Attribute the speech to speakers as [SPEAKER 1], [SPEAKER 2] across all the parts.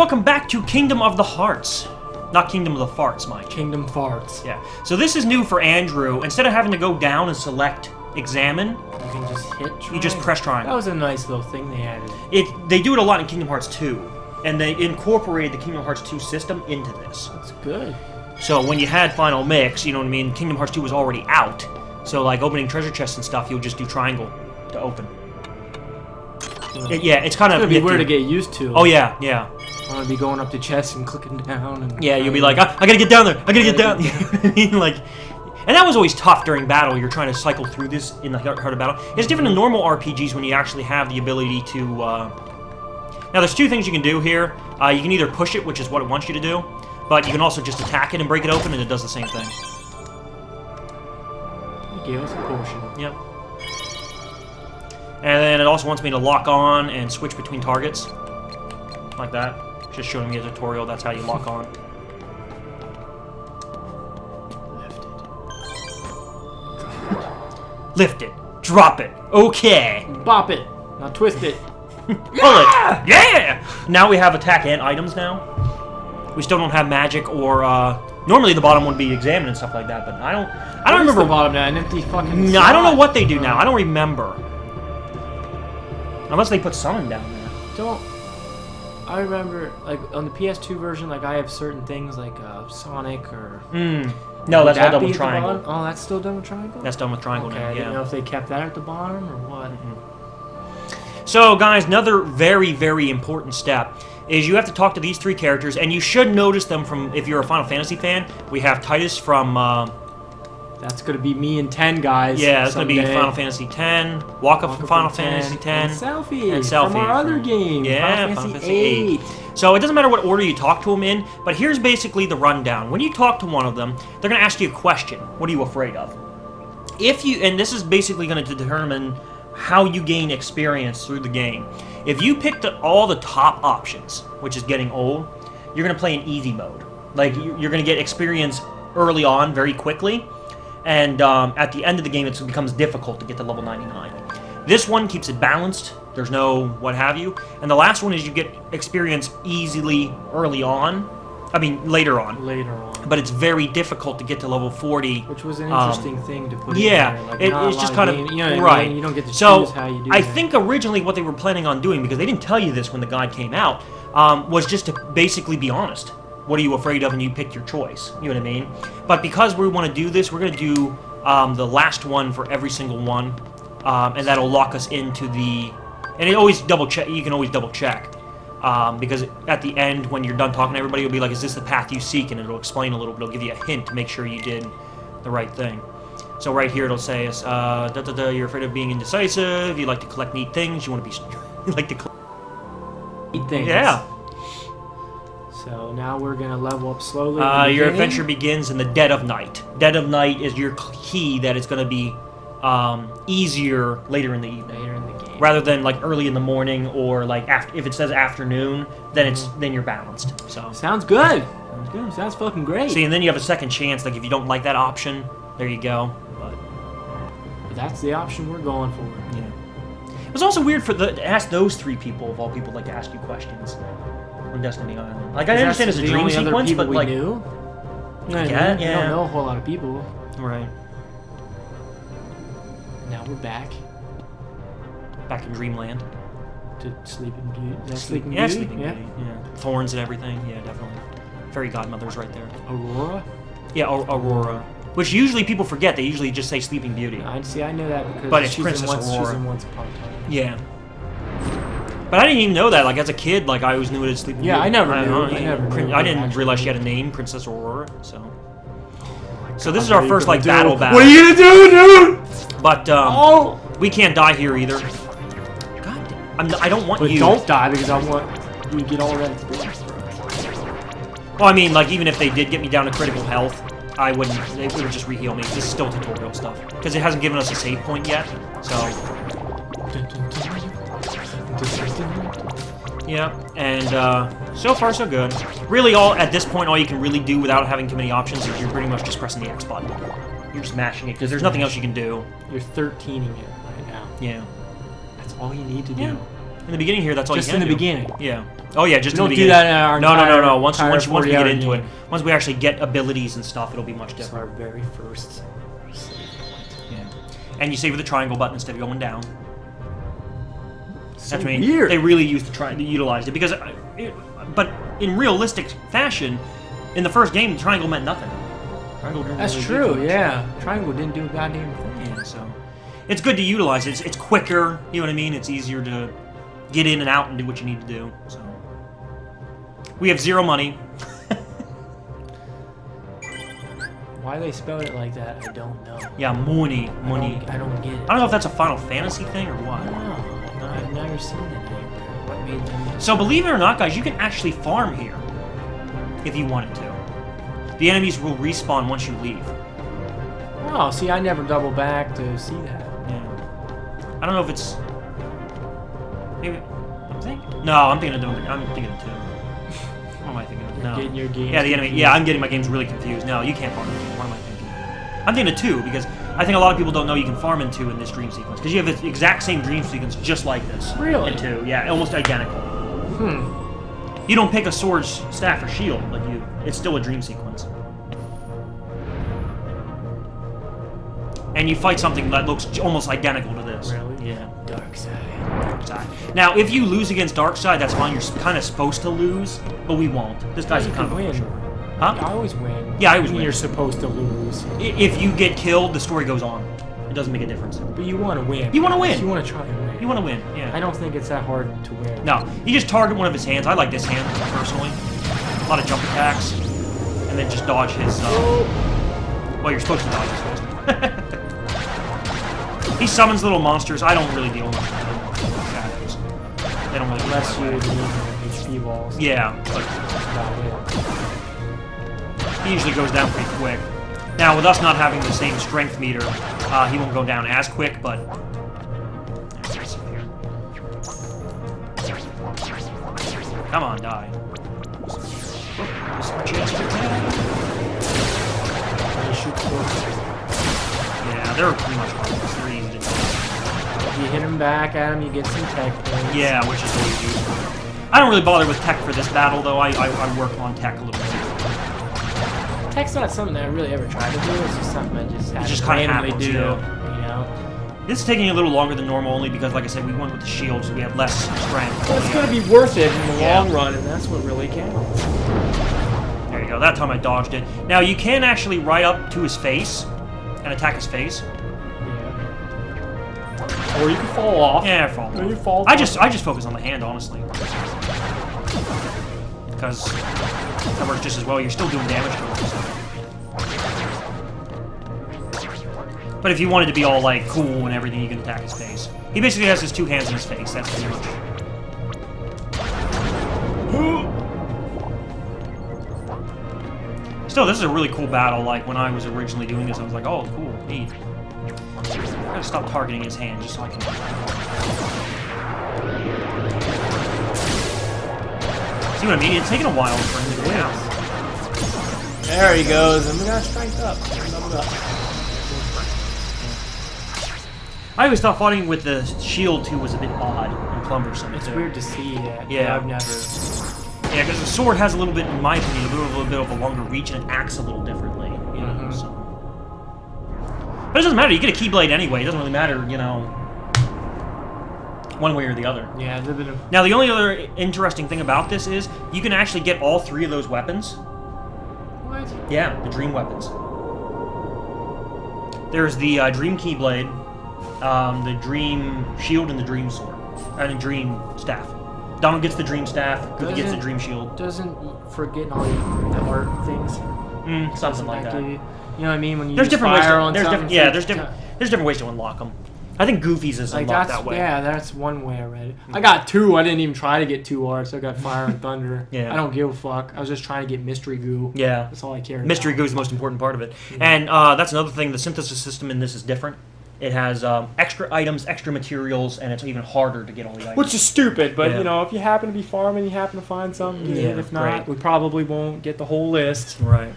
[SPEAKER 1] welcome back to Kingdom of the Hearts. Not Kingdom of the Farts, Mike.
[SPEAKER 2] Kingdom Farts.
[SPEAKER 1] Yeah. So this is new for Andrew. Instead of having to go down and select examine,
[SPEAKER 2] You can just hit triangle.
[SPEAKER 1] you just press
[SPEAKER 2] That
[SPEAKER 1] triangle.
[SPEAKER 2] was a nice little thing they added.
[SPEAKER 1] They do it a lot in Kingdom Hearts 2, and they incorporated the Kingdom Hearts 2 system into this.
[SPEAKER 2] That's good.
[SPEAKER 1] So when you had Final Mix, you know what I mean, Kingdom Hearts 2 was already out. So like opening treasure chests and stuff, you'll just do triangle to open. Yeah, it's kind of
[SPEAKER 2] It's gonna be weird to get used to.
[SPEAKER 1] Oh yeah, yeah.
[SPEAKER 2] I'm gonna be going up to chest and clicking down. And
[SPEAKER 1] Yeah, you'll be like, I gotta get down there. I gotta get down. You know what I mean? Like, and that was always tough during battle. You're trying to cycle through this in the heart of battle. It's different in normal RPGs when you actually have the ability to. Now, there's two things you can do here. You can either push it, which is what it wants you to do, but you can also just attack it and break it open, and it does the same thing.
[SPEAKER 2] You gave us a potion.
[SPEAKER 1] Yep. And then it also wants me to lock on and switch between targets, like that. Just showing me a tutorial. That's how you lock on. Lift it. Drop it. Okay.
[SPEAKER 2] Bop it. Now twist it.
[SPEAKER 1] Pull it. Yeah! Now we have attack and items now. We still don't have magic or, normally the bottom would be examined and stuff like that, but I don't remember.
[SPEAKER 2] The bottom now, an empty fucking
[SPEAKER 1] No, I don't know what they do now. I don't remember. Unless they put summon down there.
[SPEAKER 2] I remember, like, on the PS2 version, like, I have certain things, like, Sonic or...
[SPEAKER 1] No, that's all
[SPEAKER 2] that
[SPEAKER 1] done
[SPEAKER 2] be
[SPEAKER 1] with
[SPEAKER 2] at the
[SPEAKER 1] triangle.
[SPEAKER 2] bottom? Oh, that's still done with triangle?
[SPEAKER 1] That's done with triangle
[SPEAKER 2] Okay,
[SPEAKER 1] now,
[SPEAKER 2] I didn't know
[SPEAKER 1] yeah.
[SPEAKER 2] if they kept that at the bottom or what.
[SPEAKER 1] So, guys, another very, very important step is you have to talk to these three characters, and you should notice them from, if you're a Final Fantasy fan, we have Titus from...
[SPEAKER 2] That's gonna be me and 10 guys.
[SPEAKER 1] yeah, it's going to be
[SPEAKER 2] someday.
[SPEAKER 1] Final Fantasy X, Waka from Final Fantasy X,
[SPEAKER 2] and Selfie,
[SPEAKER 1] and Selfie
[SPEAKER 2] from our other
[SPEAKER 1] from-
[SPEAKER 2] game,
[SPEAKER 1] yeah,
[SPEAKER 2] Final
[SPEAKER 1] Final
[SPEAKER 2] Fantasy 8.
[SPEAKER 1] So it doesn't matter what order you talk to them in, but here's basically the rundown. When you talk to one of them, they're going to ask you a question. What are you afraid of? And this is basically going to determine how you gain experience through the game. If you pick all the top options, which is getting old, you're going to play in easy mode. Like, you're going to get experience early on very quickly, and at the end of the game, it becomes difficult to get to level 99. This one keeps it balanced. There's no what have you. And the last one is you get experience easily early on. I mean, later on.
[SPEAKER 2] Later on.
[SPEAKER 1] But it's very difficult to get to level 40.
[SPEAKER 2] Which was an interesting thing to put
[SPEAKER 1] yeah,
[SPEAKER 2] in there. Like,
[SPEAKER 1] it's just kind of...
[SPEAKER 2] you know what I
[SPEAKER 1] right.
[SPEAKER 2] mean? You don't get to
[SPEAKER 1] so,
[SPEAKER 2] choose how you do
[SPEAKER 1] I
[SPEAKER 2] that.
[SPEAKER 1] think originally what they were planning on doing, because they didn't tell you this when the guide came out, was just to basically be honest. What are you afraid of? And you pick your choice. You know what I mean? But because we want to do this, we're going to do the last one for every single one. And that'll lock us into the... And it always double check. You can always double check. Because at the end, when you're done talking to everybody, you'll be like, is this the path you seek? And it'll explain a little bit. It'll give you a hint to make sure you did the right thing. So right here, it'll say, you're afraid of being indecisive. You like to collect neat things. You want to be... you like to collect...
[SPEAKER 2] Neat things.
[SPEAKER 1] Yeah.
[SPEAKER 2] So now we're going to level up slowly.
[SPEAKER 1] Your adventure begins in the dead of night. Dead of night is your key that it's going to be easier later in the evening.
[SPEAKER 2] Later in the game.
[SPEAKER 1] Rather than like early in the morning or like if it says afternoon, then then you're balanced. So
[SPEAKER 2] Sounds good. Sounds good. Sounds fucking great.
[SPEAKER 1] see, and then you have a second chance. Like if you don't like that option, there you go. But
[SPEAKER 2] That's the option we're going for.
[SPEAKER 1] yeah, it was also weird to ask those three people of all people like to ask you questions on Destiny Island. Like I understand it's a dream sequence, but like
[SPEAKER 2] knew.
[SPEAKER 1] yeah,
[SPEAKER 2] You
[SPEAKER 1] yeah.
[SPEAKER 2] don't know a whole lot of people.
[SPEAKER 1] right
[SPEAKER 2] Now we're back
[SPEAKER 1] back in Dreamland.
[SPEAKER 2] to Sleeping Beauty. Is that Sleeping
[SPEAKER 1] Yeah,
[SPEAKER 2] Beauty?
[SPEAKER 1] Sleeping Beauty. Yeah, thorns and everything. Yeah, definitely. Fairy godmother's right there.
[SPEAKER 2] Aurora?
[SPEAKER 1] Yeah, Aurora. Which usually people forget. They usually just say Sleeping Beauty.
[SPEAKER 2] I see. I know that because
[SPEAKER 1] But it's
[SPEAKER 2] she's
[SPEAKER 1] Princess
[SPEAKER 2] in Once,
[SPEAKER 1] Aurora.
[SPEAKER 2] She's in Once Upon a Time.
[SPEAKER 1] Yeah. But I didn't even know that. Like as a kid, like I always knew it as Sleeping
[SPEAKER 2] Yeah,
[SPEAKER 1] Beauty.
[SPEAKER 2] I never
[SPEAKER 1] don't
[SPEAKER 2] knew.
[SPEAKER 1] know,
[SPEAKER 2] I never knew
[SPEAKER 1] I didn't
[SPEAKER 2] actually.
[SPEAKER 1] realize she had a name, Princess Aurora. So. So
[SPEAKER 2] God,
[SPEAKER 1] this is
[SPEAKER 2] what
[SPEAKER 1] our
[SPEAKER 2] are you
[SPEAKER 1] first
[SPEAKER 2] gonna
[SPEAKER 1] like
[SPEAKER 2] do?
[SPEAKER 1] battle.
[SPEAKER 2] What are you gonna do, dude?
[SPEAKER 1] But
[SPEAKER 2] Oh!
[SPEAKER 1] we can't die here either. God, I don't want
[SPEAKER 2] But
[SPEAKER 1] you.
[SPEAKER 2] don't die because I want you to get all that experience.
[SPEAKER 1] Well, I mean, like even if they did get me down to critical health, I wouldn't. They would just re-heal me. This is still tutorial stuff because it hasn't given us a save point yet. So. Yeah, and so far so good. Really, at this point, all you can really do without having too many options is you're pretty much just pressing the X button. You're just mashing it because there's nothing else you can do.
[SPEAKER 2] You're 13ing it right now.
[SPEAKER 1] Yeah.
[SPEAKER 2] That's all you need to do.
[SPEAKER 1] Yeah. In the beginning here, that's all
[SPEAKER 2] Just
[SPEAKER 1] you can
[SPEAKER 2] in
[SPEAKER 1] do.
[SPEAKER 2] the beginning.
[SPEAKER 1] Yeah. Oh yeah, just
[SPEAKER 2] We
[SPEAKER 1] in
[SPEAKER 2] don't
[SPEAKER 1] the
[SPEAKER 2] do
[SPEAKER 1] beginning.
[SPEAKER 2] that in our
[SPEAKER 1] no.
[SPEAKER 2] entire
[SPEAKER 1] Once we get
[SPEAKER 2] 40-hour
[SPEAKER 1] into it,
[SPEAKER 2] game.
[SPEAKER 1] once we actually get abilities and stuff, it'll be much
[SPEAKER 2] That's
[SPEAKER 1] different.
[SPEAKER 2] our very first save point.
[SPEAKER 1] Yeah. And you save with the triangle button instead of going down.
[SPEAKER 2] So
[SPEAKER 1] That's mean
[SPEAKER 2] weird.
[SPEAKER 1] they really utilized it because, but in realistic fashion, in the first game, the triangle meant nothing. Triangle didn't
[SPEAKER 2] That's
[SPEAKER 1] really do
[SPEAKER 2] true,
[SPEAKER 1] much.
[SPEAKER 2] yeah. Triangle didn't do a goddamn thing.
[SPEAKER 1] Yeah, so it's good to utilize it. It's quicker. You know what I mean? It's easier to get in and out and do what you need to do. So we have 0 money.
[SPEAKER 2] Why they spelled it like that, I don't know.
[SPEAKER 1] Yeah, money.
[SPEAKER 2] I don't get it.
[SPEAKER 1] I don't know if that's a Final Fantasy thing or what.
[SPEAKER 2] No, I've never seen it anywhere. What made them...
[SPEAKER 1] So believe it or not, guys, you can actually farm here if you wanted to. The enemies will respawn once you leave.
[SPEAKER 2] Oh, see, I never double back to see that.
[SPEAKER 1] Yeah. I don't know if it's... Maybe... I'm thinking... No, I'm thinking of 2. What am I thinking of? No.
[SPEAKER 2] Getting your game.
[SPEAKER 1] Yeah, the enemy. Yeah, I'm getting my games really confused. No, you can't farm in 2. What am I thinking? I'm thinking of 2 because I think a lot of people don't know you can farm in 2 in this dream sequence because you have the exact same dream sequence just like this.
[SPEAKER 2] Really?
[SPEAKER 1] In 2, yeah, almost identical. You don't pick a sword, staff, or shield like you. It's still a dream sequence. And you fight something that looks almost identical to this.
[SPEAKER 2] Really?
[SPEAKER 1] Yeah.
[SPEAKER 2] Dark side.
[SPEAKER 1] Now, if you lose against Darkseid, that's fine. You're kind of supposed to lose, but we won't. This guy's
[SPEAKER 2] You
[SPEAKER 1] kind of
[SPEAKER 2] can win.
[SPEAKER 1] Huh?
[SPEAKER 2] I always win.
[SPEAKER 1] Yeah, I always win.
[SPEAKER 2] You're supposed to lose.
[SPEAKER 1] If you get killed, the story goes on. It doesn't make a difference.
[SPEAKER 2] But you want to win.
[SPEAKER 1] You want to win.
[SPEAKER 2] You want to try and win.
[SPEAKER 1] You want to win, yeah.
[SPEAKER 2] I don't think it's that hard to win.
[SPEAKER 1] No, you just target one of his hands. I like this hand, personally. A lot of jump attacks. And then just dodge his, well, you're supposed to dodge his fist. He summons little monsters. I don't really deal with them. They don't really
[SPEAKER 2] Unless you need HP balls.
[SPEAKER 1] Yeah, but
[SPEAKER 2] That's about it.
[SPEAKER 1] he usually goes down pretty quick. Now, with us not having the same strength meter, he won't go down as quick, but... Come on, die. Yeah, they're pretty much harmless. They're easy to do.
[SPEAKER 2] If you hit him back at him, you get some tech points.
[SPEAKER 1] Yeah, which is always useful. I don't really bother with tech for this battle, though. I work on tech a little bit.
[SPEAKER 2] Tech's not something that I really ever tried to do. It's just something I just have
[SPEAKER 1] just
[SPEAKER 2] to
[SPEAKER 1] kinda
[SPEAKER 2] randomly
[SPEAKER 1] happens,
[SPEAKER 2] do.
[SPEAKER 1] yeah.
[SPEAKER 2] You know.
[SPEAKER 1] This is taking a little longer than normal, only because, like I said, we went with the shield, so we have less strength.
[SPEAKER 2] But it's gonna be worth it in the
[SPEAKER 1] Yeah.
[SPEAKER 2] long run, and that's what really counts.
[SPEAKER 1] There you go. That time I dodged it. Now, you can actually ride up to his face and attack his face.
[SPEAKER 2] Or you can fall off.
[SPEAKER 1] Yeah, fall.
[SPEAKER 2] Or you fall
[SPEAKER 1] I
[SPEAKER 2] off.
[SPEAKER 1] just focus on the hand, honestly. Because that works just as well. You're still doing damage to him. But if you wanted to be all, like, cool and everything, you can attack his face. He basically has his 2 hands in his face. That's pretty much... Still, this is a really cool battle. Like, when I was originally doing this, I was like, oh, cool, neat. I gotta stop targeting his hand just so I can... See what I mean? It's taking a while for him to go down.
[SPEAKER 2] There he goes, and we got strength up. Leveled up.
[SPEAKER 1] I always thought fighting with the shield, too, was a bit odd and cumbersome.
[SPEAKER 2] It's
[SPEAKER 1] too.
[SPEAKER 2] weird to see that.
[SPEAKER 1] Yeah.
[SPEAKER 2] I've never...
[SPEAKER 1] Yeah, because the sword has a little bit, in my opinion, a little bit of a longer reach, and it acts a little differently, you know, so... But it doesn't matter, you get a Keyblade anyway, it doesn't really matter, you know, one way or the other.
[SPEAKER 2] Yeah, a little bit of...
[SPEAKER 1] Now, the only other interesting thing about this is, you can actually get all 3 of those weapons.
[SPEAKER 2] What?
[SPEAKER 1] Yeah, the Dream weapons. There's the Dream Keyblade, the Dream Shield, and the Dream Sword. And the Dream Staff. Donald gets the Dream Staff, Goofy gets the Dream Shield.
[SPEAKER 2] Doesn't forgetting all the art things?
[SPEAKER 1] Something like that.
[SPEAKER 2] You know what I mean? When you
[SPEAKER 1] There's
[SPEAKER 2] use
[SPEAKER 1] different ways
[SPEAKER 2] fire
[SPEAKER 1] to,
[SPEAKER 2] on
[SPEAKER 1] there's
[SPEAKER 2] something,
[SPEAKER 1] different,
[SPEAKER 2] it's like-
[SPEAKER 1] there's different ways to unlock them. I think Goofy's is
[SPEAKER 2] like
[SPEAKER 1] unlocked
[SPEAKER 2] that's
[SPEAKER 1] that way.
[SPEAKER 2] yeah, that's one way I read it. I got 2. I didn't even try to get 2 arts. I got fire and thunder.
[SPEAKER 1] Yeah.
[SPEAKER 2] I don't give a fuck. I was just trying to get mystery goo.
[SPEAKER 1] Yeah.
[SPEAKER 2] That's all I cared
[SPEAKER 1] Mystery
[SPEAKER 2] about.
[SPEAKER 1] Goo is the most important part of it. And that's another thing, the synthesis system in this is different. It has extra items, extra materials, and it's even harder to get all the items.
[SPEAKER 2] Which is stupid, but
[SPEAKER 1] Yeah.
[SPEAKER 2] you know, if you happen to be farming, you happen to find something, get it.
[SPEAKER 1] Yeah,
[SPEAKER 2] If not,
[SPEAKER 1] right.
[SPEAKER 2] we probably won't get the whole list.
[SPEAKER 1] Right.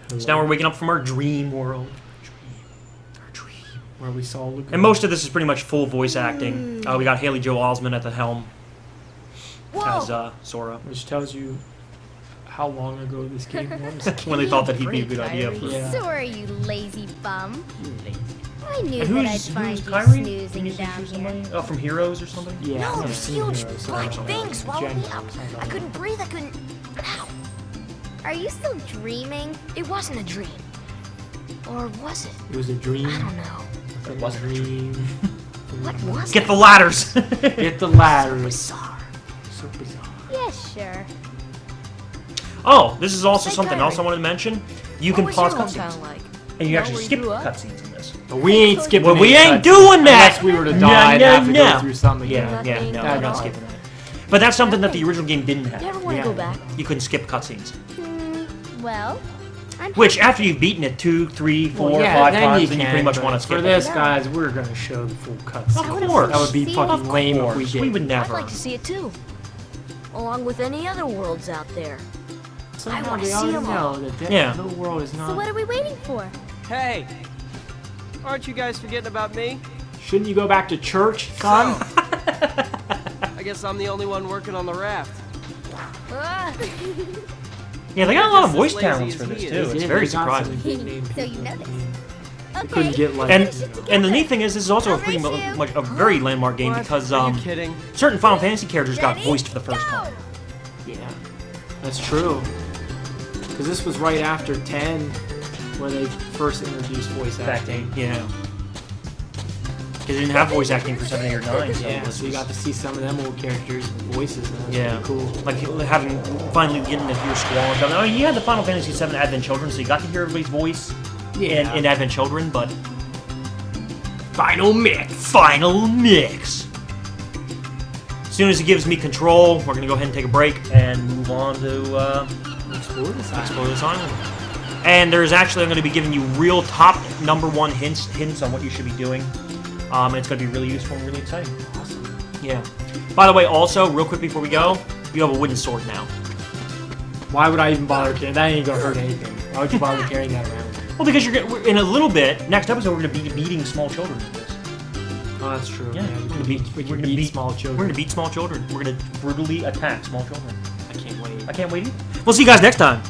[SPEAKER 1] So now we're waking up from our dream world. Our dream.
[SPEAKER 2] where we saw Luke.
[SPEAKER 1] And most of this is pretty much full voice acting. We got Haley Joel Osment at the helm as Sora.
[SPEAKER 2] Which tells you how long ago this game was.
[SPEAKER 1] When they thought that he'd be a good idea. For...
[SPEAKER 2] Yeah.
[SPEAKER 3] Sorry, you lazy bum. I knew
[SPEAKER 1] And
[SPEAKER 3] that I'd
[SPEAKER 1] who's
[SPEAKER 3] find you
[SPEAKER 1] Kyrie?
[SPEAKER 3] snoozing down here.
[SPEAKER 1] Oh, from Heroes or something?
[SPEAKER 2] Yeah,
[SPEAKER 4] No,
[SPEAKER 2] I've never
[SPEAKER 4] these
[SPEAKER 2] seen
[SPEAKER 4] huge
[SPEAKER 2] Heroes, so I
[SPEAKER 4] black
[SPEAKER 2] don't know.
[SPEAKER 4] things swallowed me
[SPEAKER 2] Jen
[SPEAKER 4] up.
[SPEAKER 2] sounds
[SPEAKER 4] I
[SPEAKER 2] like
[SPEAKER 4] couldn't breathe, I couldn't... Ow.
[SPEAKER 3] Are you still dreaming?
[SPEAKER 4] It wasn't a dream. Or was it?
[SPEAKER 2] it was a dream.
[SPEAKER 4] I don't know.
[SPEAKER 2] It was a dream.
[SPEAKER 4] What was
[SPEAKER 1] Get
[SPEAKER 4] it?
[SPEAKER 1] the ladders!
[SPEAKER 2] Get the ladders.
[SPEAKER 4] Bizarre.
[SPEAKER 2] So bizarre.
[SPEAKER 3] Yeah, sure.
[SPEAKER 1] Oh, this is also
[SPEAKER 4] Say
[SPEAKER 1] something
[SPEAKER 4] Kyrie.
[SPEAKER 1] else I wanted to mention. You
[SPEAKER 4] What
[SPEAKER 1] can
[SPEAKER 4] was
[SPEAKER 1] pause
[SPEAKER 4] your
[SPEAKER 1] cutscenes.
[SPEAKER 4] hometown like?
[SPEAKER 1] And you
[SPEAKER 4] Know
[SPEAKER 1] actually
[SPEAKER 4] where you
[SPEAKER 1] skip
[SPEAKER 4] grew up?
[SPEAKER 1] cutscenes in this.
[SPEAKER 2] But we ain't skipping.
[SPEAKER 1] Well, we
[SPEAKER 2] any
[SPEAKER 1] ain't
[SPEAKER 2] cutscenes
[SPEAKER 1] doing that!
[SPEAKER 2] Unless we were to
[SPEAKER 1] No,
[SPEAKER 2] die and
[SPEAKER 1] no,
[SPEAKER 2] have to
[SPEAKER 1] no.
[SPEAKER 2] go through something again.
[SPEAKER 1] Yeah, yeah, no,
[SPEAKER 4] Not
[SPEAKER 1] I'm not
[SPEAKER 4] at all.
[SPEAKER 1] skipping that. But that's something that the original game didn't have.
[SPEAKER 4] Never want to
[SPEAKER 2] Yeah.
[SPEAKER 4] go back.
[SPEAKER 1] You couldn't skip cutscenes.
[SPEAKER 3] Well, I'm
[SPEAKER 1] Which, after you've beaten it 2, 3, 4, 5 times, then you pretty much want to skip
[SPEAKER 2] For
[SPEAKER 1] it.
[SPEAKER 2] this, guys, we're gonna show the full cutscene.
[SPEAKER 1] Of course.
[SPEAKER 2] That would be
[SPEAKER 3] See,
[SPEAKER 2] fucking
[SPEAKER 3] of
[SPEAKER 2] lame if we
[SPEAKER 1] course.
[SPEAKER 2] did.
[SPEAKER 1] We would
[SPEAKER 4] I'd
[SPEAKER 1] never.
[SPEAKER 4] like to see it too. Along with any other worlds out there.
[SPEAKER 2] Somehow
[SPEAKER 4] wanna
[SPEAKER 2] they
[SPEAKER 4] see
[SPEAKER 2] already
[SPEAKER 4] 'em all.
[SPEAKER 2] know that
[SPEAKER 1] Yeah.
[SPEAKER 2] the world is
[SPEAKER 3] So
[SPEAKER 2] not.
[SPEAKER 3] what are we waiting for?
[SPEAKER 5] Hey, aren't you guys forgetting about me?
[SPEAKER 2] Shouldn't you go back to church, son?
[SPEAKER 5] I guess I'm the only one working on the raft.
[SPEAKER 3] Ah.
[SPEAKER 1] Yeah, they got a lot of
[SPEAKER 5] Just as
[SPEAKER 1] voice
[SPEAKER 5] lazy
[SPEAKER 1] talents
[SPEAKER 5] as
[SPEAKER 1] for
[SPEAKER 5] he
[SPEAKER 1] this,
[SPEAKER 5] is.
[SPEAKER 1] too.
[SPEAKER 2] They
[SPEAKER 1] It's
[SPEAKER 2] did,
[SPEAKER 1] very
[SPEAKER 2] they got some
[SPEAKER 1] surprising.
[SPEAKER 2] good named
[SPEAKER 3] So you
[SPEAKER 2] people.
[SPEAKER 3] noticed.
[SPEAKER 2] You
[SPEAKER 3] Okay.
[SPEAKER 2] couldn't get like.
[SPEAKER 1] And
[SPEAKER 2] you know.
[SPEAKER 1] and the neat thing is, this is also a pretty
[SPEAKER 3] I'll race you.
[SPEAKER 1] much a very landmark game
[SPEAKER 5] What?
[SPEAKER 1] because
[SPEAKER 5] Are you kidding?
[SPEAKER 1] certain Final Fantasy characters got
[SPEAKER 3] Ready?
[SPEAKER 1] voiced for the first
[SPEAKER 3] Go!
[SPEAKER 1] time.
[SPEAKER 2] Yeah, that's true. Because this was right after 10, where they first introduced voice acting.
[SPEAKER 1] Yeah. Because they didn't have voice acting for 7, 8, or 9. So
[SPEAKER 2] Yeah,
[SPEAKER 1] this
[SPEAKER 2] so you
[SPEAKER 1] was-
[SPEAKER 2] got to see some of them old characters with voices. And that's
[SPEAKER 1] Yeah,
[SPEAKER 2] pretty cool.
[SPEAKER 1] like having finally getting to hear Squall and stuff. I mean, you had the Final Fantasy VII Advent Children, so you got to hear everybody's voice in Advent Children, but
[SPEAKER 2] Final mix.
[SPEAKER 1] final mix. As soon as it gives me control, we're gonna go ahead and take a break and move on to
[SPEAKER 2] Explore this
[SPEAKER 1] explore this island. And there's actually I'm gonna be giving you real top #1 hints on what you should be doing. And it's gonna be really useful and really exciting.
[SPEAKER 2] Awesome.
[SPEAKER 1] Yeah. By the way, also, real quick before we go, you have a wooden sword now.
[SPEAKER 2] Why would I even bother carrying? That ain't gonna hurt anything. Why would you bother carrying that around?
[SPEAKER 1] Well, because we're, in a little bit, next episode, we're going to be beating small children with this.
[SPEAKER 2] Oh, that's true.
[SPEAKER 1] Yeah,
[SPEAKER 2] we can beat
[SPEAKER 1] we're gonna beat
[SPEAKER 2] small
[SPEAKER 1] We're
[SPEAKER 2] children.
[SPEAKER 1] going to beat small children. We're going to brutally attack small children.
[SPEAKER 2] I can't wait.
[SPEAKER 1] I can't wait. We'll see you guys next time.